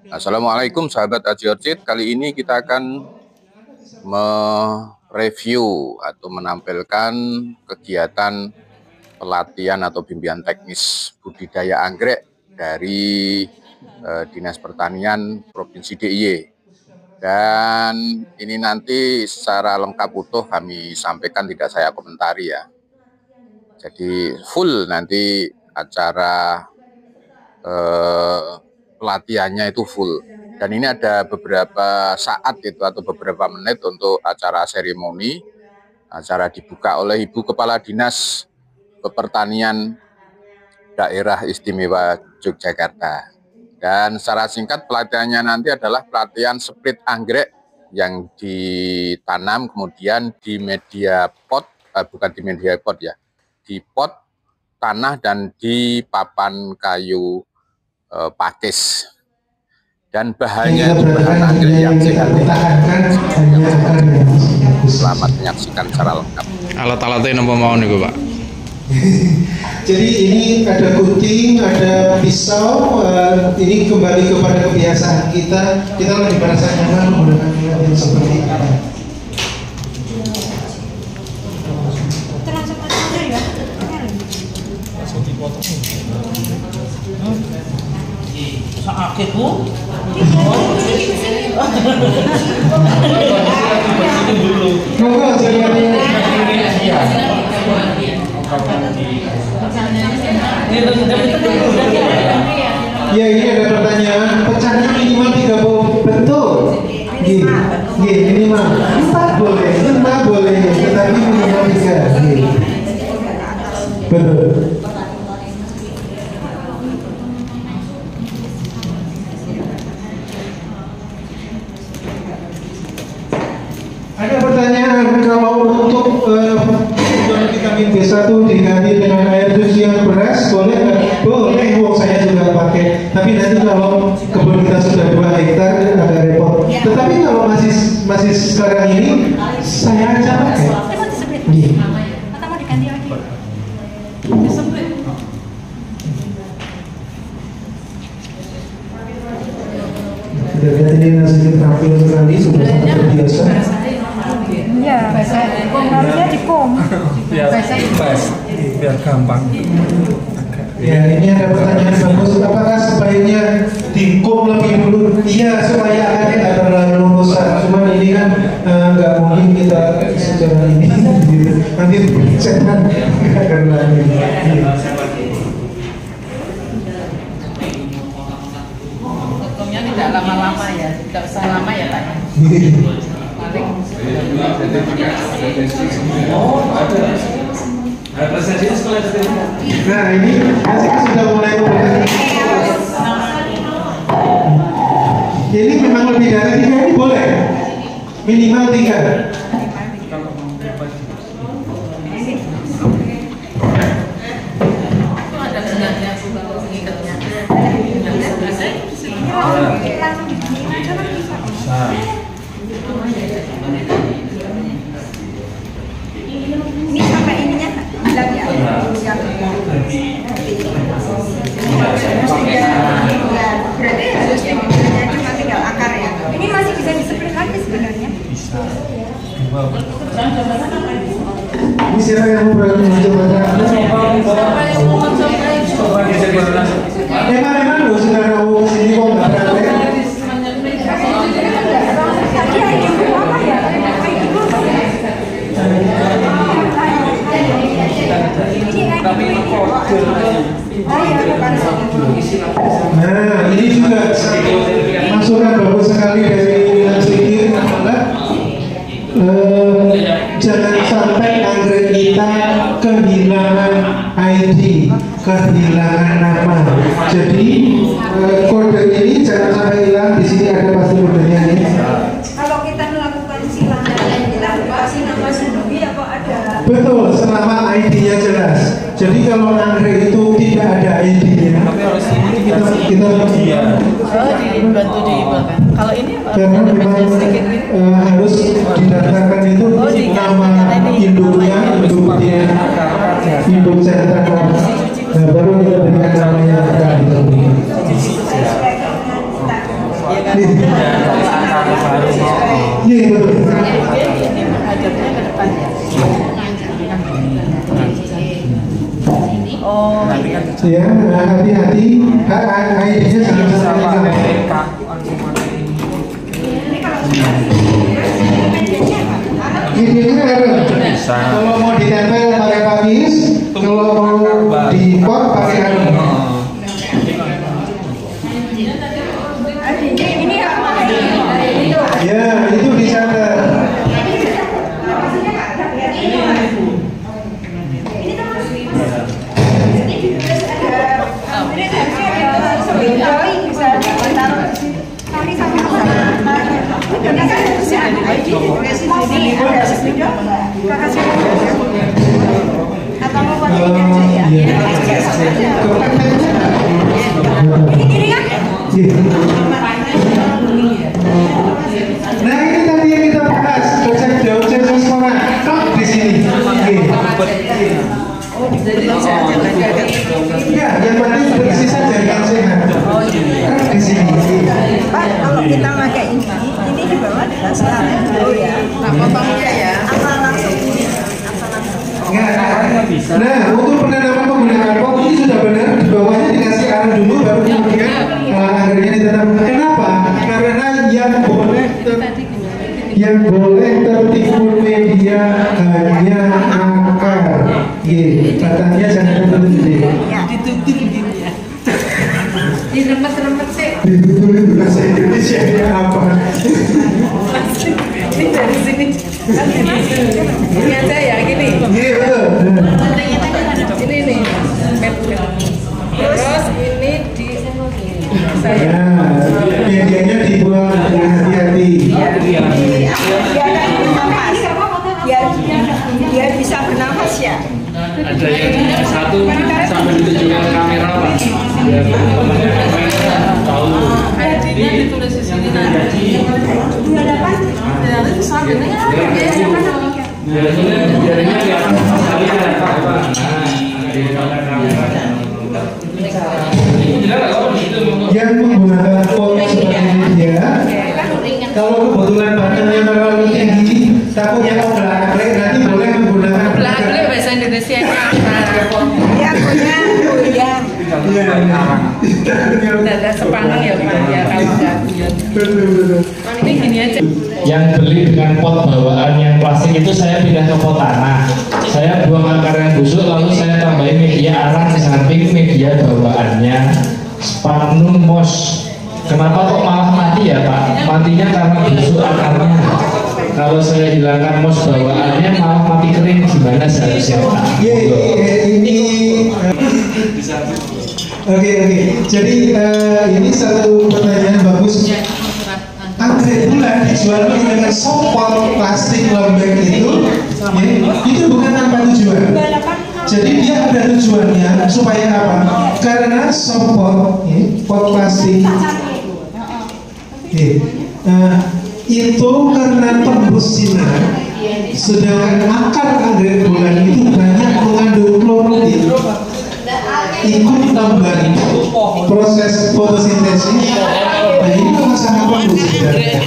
Assalamualaikum sahabat Aji Orchid. Kali ini kita akan mereview atau menampilkan kegiatan pelatihan atau bimbingan teknis budidaya anggrek dari Dinas Pertanian Provinsi DIY. Dan ini nanti secara lengkap utuh kami sampaikan, tidak saya komentari ya. Jadi full nanti acara pelatihannya itu full, dan ini ada beberapa saat itu atau beberapa menit untuk acara seremoni, acara dibuka oleh Ibu Kepala Dinas Pertanian Daerah Istimewa Yogyakarta. Dan secara singkat pelatihannya nanti adalah pelatihan split anggrek yang ditanam kemudian di media pot, bukan di media pot ya, di pot tanah dan di papan kayu pakis, dan bahannya itu bahan anggrek yang sehat. Selamat menyaksikan secara lengkap. Alat-alatnya nopo mau nih Pak? Jadi ini ada gunting, ada pisau. Ini kembali kepada kebiasaan kita. Kita lebih merasa nyaman menggunakan alat yang seperti ini. Langsung dipotong. Sakit Bu. Monggo jadi ya, ini ada pertanyaan. Pecahnya minimal 30, betul? Minimal 4 boleh, 5 boleh, tetapi minimal 3. Betul. Ada pertanyaan, kalau untuk vitamin B1 diganti dengan air cucian beras boleh nggak? Boleh, saya juga pakai. Tapi nanti kalau kebun kita sudah 2 hektar agak repot. Tetapi kalau masih sekarang ini saya aja pakai. Atau mau diganti lagi? Sudah lihat ini nasinya terampil sekali, sudah sangat terbiasa. Iya, harusnya dikom. Biar gampang. Ya, ini ada pertanyaan bagus. Apakah sebaiknya dikom lebih dulu? Iya, supaya akarnya nggak terlalu rusak. Cuman ini kan nggak mungkin kita secara ini. Nanti setan akan lagi. Hukumnya tidak lama-lama ya, tidak usah lama ya Pak. Nah, ini hasilnya sudah mulai jadi memang lebih dari 3 ini boleh, minimal 3. Ada benarnya kalau mengikatnya. Ini sampai ininya lagi ya. Berarti harus dibukanya cuma tinggal akar ya. Ini masih bisa diseprit lagi sebenarnya. Bisa. Ini siapa yang mau berani mencoba? Emang lu sudah mau kesini kok nggak praktek? Tadi ID apa ya? ID apa ya? Nah, ini juga masukan bagus sekali dari Sedikit adalah jangan sampai anggrek kita kehilangan ID, kehilangan nama. Jadi kode ini jangan sampai hilang. Di sini ada pasti kodenya ini. Kalau kita melakukan silang dan kita kasih nama sendiri apa ada? Betul, selama ID-nya jelas. Jadi kalau anggrek itu tidak ada ID-nya, Tapi harus ini kita iya. Oh, dibantu diibakan. Kalau ini karena memang harus didaftarkan itu nama induknya, induk sentra. Nah, baru kita berikan namanya. Iya betul. Ini menghadapnya ke depan ya. Oh, Ya, hati-hati. Airnya jangan sampai. Ini error. Kalau mau ditempel pakai papis, kalau mau di pot pakai anu. Ini apa? Ya, itu dicatat. Atau mau pakai ini aja ya? Ini kiri kan? Nah ini tadi yang kita bahas, kocek jauh sekolah, di sini. Ya, yang penting bersisa jaringan sehat. Di sini. Pak, kalau kita pakai ini di bawah adalah sekarang dulu ya. nah potongnya ya. Apa langsung ini? Nah, untuk penanaman menggunakan pot ini sudah benar. Di bawahnya dikasih arang dulu, baru kemudian akhirnya ditanam. Kenapa? Karena yang boleh tertimbun media hanya akar. Batangnya jangan tertutup. Ditutup gini ya. Diremet-remet sih. Ditutup itu bahasa Indonesia apa? Ini dari sini. Ini aja ya gini. Iya betul. Ini nih. Terus ini di saya. Nah, medianya dibuang dengan hati-hati. Biar bisa bernafas ya. Ada yang satu sampai ditunjukkan kamera Pak. Biar tahu. ID-nya ditulis di sini nanti. 28. Itu sama ini kan Biarnya kelihatan sekali ada Pak. Yang menggunakan pot seperti ini dia, kalau kebetulan batangnya terlalu tinggi, takutnya oblak-abrik, nanti boleh menggunakan belakang bahasa Indonesia nya Ya punya goyang. ada sepanang ya Pak ya kalau nggak buyut. Betul-betul. Ini gini aja. Yang beli dengan pot bawaan yang plastik itu saya pindah ke pot tanah. Saya buang akar yang busuk lalu saya tambahin media arang di samping media bawaannya Sphagnum moss. Kenapa kok malah mati ya Pak? Matinya karena busuk akarnya. Kalau saya hilangkan moss bawaannya malah mati kering, gimana seharusnya Pak? Ini Oke. Jadi ini satu pertanyaan bagus. Anggrek bulan dijual dengan sopot plastik lembek itu bukan tanpa tujuan. Jadi dia ada tujuannya supaya apa? Karena sopot pot plastik itu karena tembus sinar, sedangkan akar anggrek bulan itu banyak mengandung klorofil, ikut membantu proses fotosintesis. Nah ini sangat bagus sebenarnya.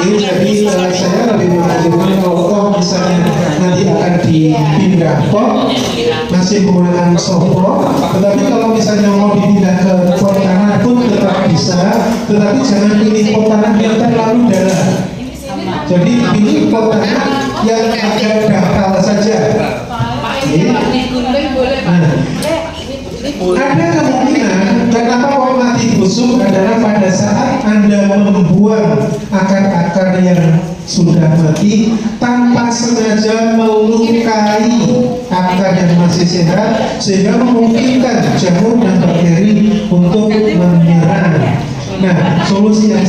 Jadi saya lebih mengajukan kalau misalnya nanti akan dipindah pot masih menggunakan soft pot, tetapi kalau misalnya mau dipindah ke pot tanah pun tetap bisa, tetapi jangan pilih pot tanah yang terlalu dalam. Jadi pilih pot tanah yang agak dangkal saja. Ada kemungkinan kenapa kok mati busuk adalah pada saat Anda membuang akar-akar yang sudah mati tanpa sengaja melukai akar yang masih sehat sehingga memungkinkan jamur dan bakteri untuk menyerang. Nah, solusi yang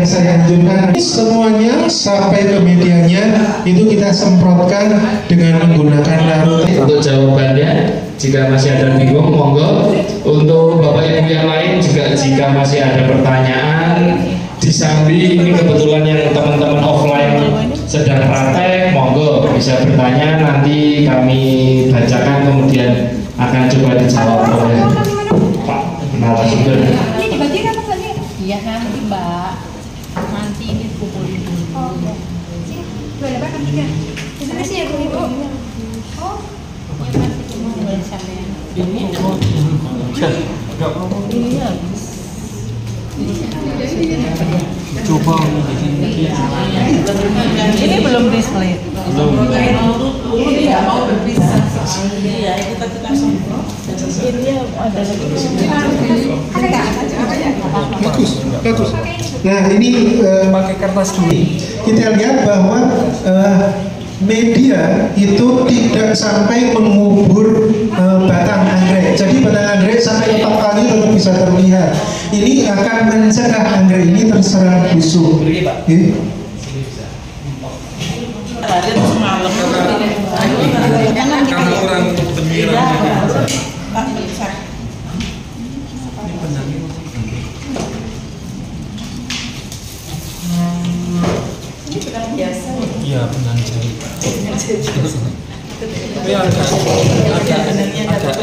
saya anjurkan semuanya sampai ke medianya itu kita semprotkan dengan menggunakan larut. Untuk jawabannya, jika masih ada bingung, monggo. Untuk Bapak Ibu yang lain juga jika masih ada pertanyaan di Sambi ini kebetulan yang teman-teman offline sedang praktek, monggo bisa bertanya, nanti kami bacakan kemudian akan coba dijawab oleh Pak narasumber. Ini dibagi kan Pak? Iya kan Mbak. Nanti ini kumpulin dulu. Oh, ya. Sini, 28 3. Di sana sih ya, Bu. Oh. Ya masih kumpulin sampean. Ini Ini habis. coba Ini belum display. Ini nggak mau berpisah. Iya, kita langsung. Ini ada lagi. Ada nggak? Bagus, bagus. Nah ini pakai kertas dulu. kita lihat bahwa media itu tidak sampai mengubur batang anggrek. Jadi batang anggrek sampai 4 kali tetap bisa terlihat. Ini akan mencegah anggrek ini terserang busuk. Karena kurang penyiraman. Iya, benang jahit. Tapi agak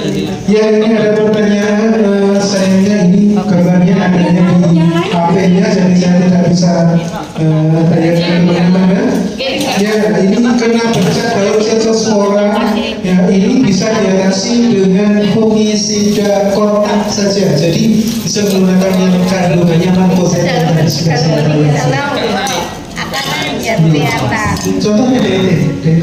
ini. Ya ini ada pertanyaan, sayangnya ini gambarnya adanya di HP-nya, jadi saya tidak bisa tanyakan kemana-mana. Ya ini kena bercat dalam seseorang, ya ini bisa diatasi dengan fungisida kontak saja. Jadi bisa menggunakan yang kandungannya mancozeb dan sebagainya. Contohnya DDT.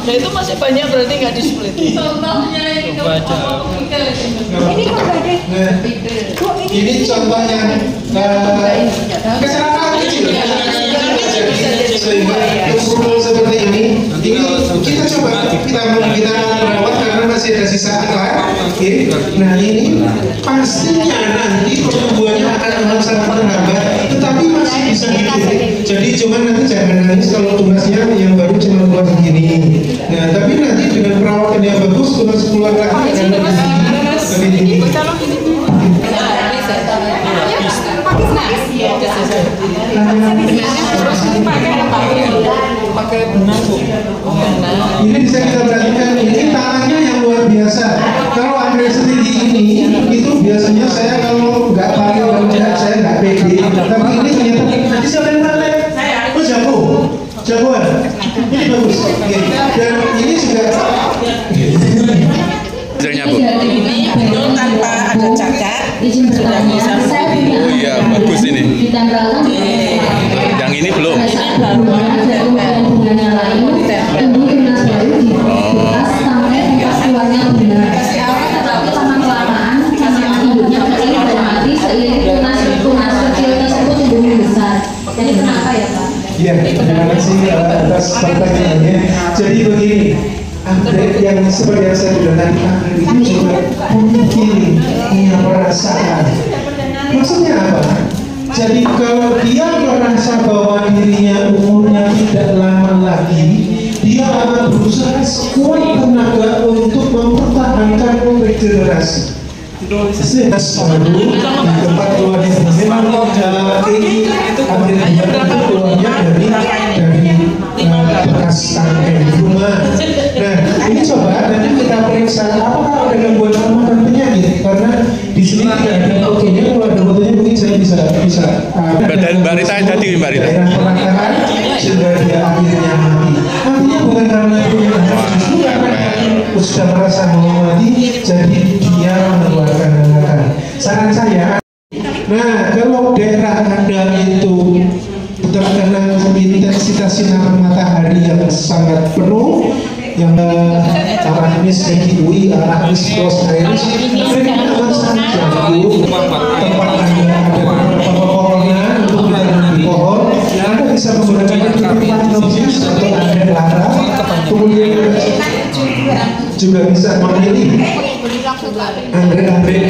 Nah itu masih banyak berarti nggak di-split. Contohnya ini Ini kok nggak ada? Bu, Ini contohnya kecelakaan kecil. Sehingga seperti ini kita coba kita merawat karena masih ada sisa akar. Nah ini pastinya nanti pertumbuhannya akan sangat terhambat, tetapi masih bisa didetek. Jadi cuma nanti jangan nangis kalau tugasnya yang baru cuma keluar segini. Nah tapi nanti dengan perawatan yang bagus tunas keluar lagi akan lebih tinggi. Pakai benang Bu. Ini bisa kita perhatikan, ini tangannya yang luar biasa. Kalau anggrek setinggi ini, itu biasanya saya kalau nggak pakai banyak saya nggak pede. Tapi ini ternyata bisa lempar. Oh jagoan. Ini bagus. Dan ini juga. Hasilnya Bu. itu tanpa ada cacat. Izin bertanya, saya punya Oh iya, bagus ini. di tempel Yang ini belum. bunganya lain, tumbuh tunas baru di bekas sampai bekas keluarnya benar. Tetapi lama kelamaan tanaman induknya kecil dan mati seiring tunas kecil tersebut tumbuh besar. Jadi kenapa ya Pak? Iya, terima kasih atas pertanyaannya. Jadi begini, anggrek yang seperti yang saya bilang tadi, anggrek itu juga mungkin punya perasaan. Maksudnya apa? Jadi kalau dia merasa bahwa dirinya umurnya tidak lama lagi, dia akan berusaha sekuat tenaga untuk mempertahankan regenerasi. Sehingga selalu di tempat keluarnya memang dalam ini akhirnya keluarnya dari bekas anggrek di rumah. Nah ini coba nanti kita periksa apakah ada gangguan hama dan penyakit, karena di sini tidak ada fotonya. Kalau ada fotonya mungkin saya bisa Badan Mbak Rita yang tadi Mbak Rita. Pelanggaran sehingga dia akhirnya mati. Matinya bukan karena penyakit, justru karena sudah merasa mau mati, jadi dia mengeluarkan darah. Saran saya, nah kalau daerah Anda itu terkena intensitas sinar matahari yang sangat penuh, yang arachnis kiwi, arachnis rosairis, mereka sangat jauh tempat Anda ada beberapa pepohonan untuk menanam di pohon. Anda bisa menggunakan tempat nobis atau anggrek lara, kemudian juga bisa memilih anggrek-anggrek